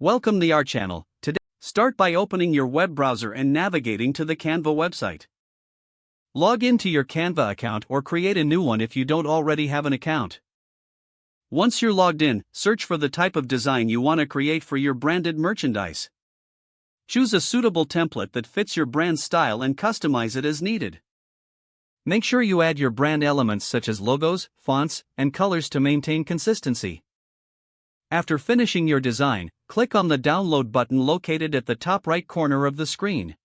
Welcome to our channel. Today, start by opening your web browser and navigating to the Canva website. Log into your Canva account or create a new one if you don't already have an account. Once you're logged in, search for the type of design you want to create for your branded merchandise. Choose a suitable template that fits your brand style and customize it as needed. Make sure you add your brand elements such as logos, fonts, and colors to maintain consistency. After finishing your design, click on the download button located at the top right corner of the screen.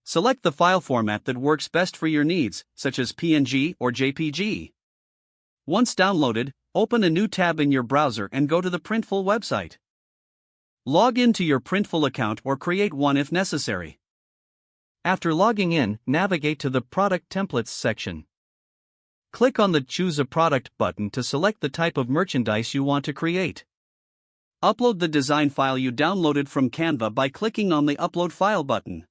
Select the file format that works best for your needs, such as PNG or JPG. Once downloaded, open a new tab in your browser and go to the Printful website. Log into your Printful account or create one if necessary. After logging in, navigate to the Product Templates section. Click on the Choose a Product button to select the type of merchandise you want to create. Upload the design file you downloaded from Canva by clicking on the Upload File button.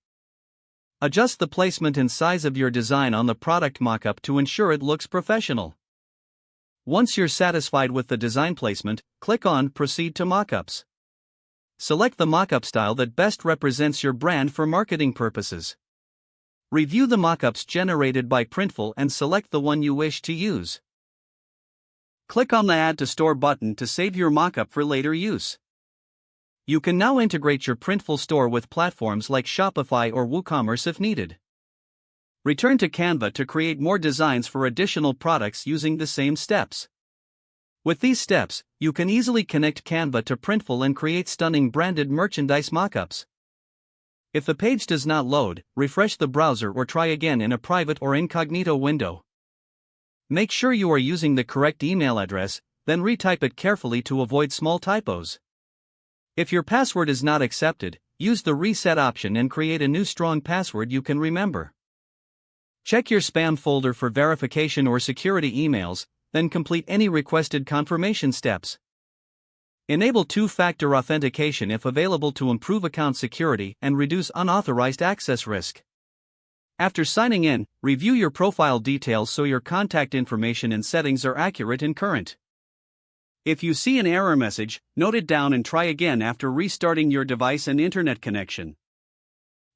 Adjust the placement and size of your design on the product mockup to ensure it looks professional. Once you're satisfied with the design placement, click on Proceed to Mockups. Select the mockup style that best represents your brand for marketing purposes. Review the mockups generated by Printful and select the one you wish to use. Click on the Add to Store button to save your mockup for later use. You can now integrate your Printful store with platforms like Shopify or WooCommerce if needed. Return to Canva to create more designs for additional products using the same steps. With these steps, you can easily connect Canva to Printful and create stunning branded merchandise mockups. If the page does not load, refresh the browser or try again in a private or incognito window. Make sure you are using the correct email address, then retype it carefully to avoid small typos. If your password is not accepted, use the reset option and create a new strong password you can remember. Check your spam folder for verification or security emails, then complete any requested confirmation steps. Enable two-factor authentication if available to improve account security and reduce unauthorized access risk. After signing in, review your profile details so your contact information and settings are accurate and current. If you see an error message, note it down and try again after restarting your device and internet connection.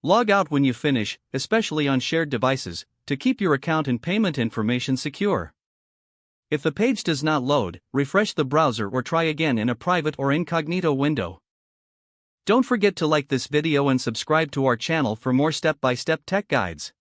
Log out when you finish, especially on shared devices, to keep your account and payment information secure. If the page does not load, refresh the browser or try again in a private or incognito window. Don't forget to like this video and subscribe to our channel for more step-by-step tech guides.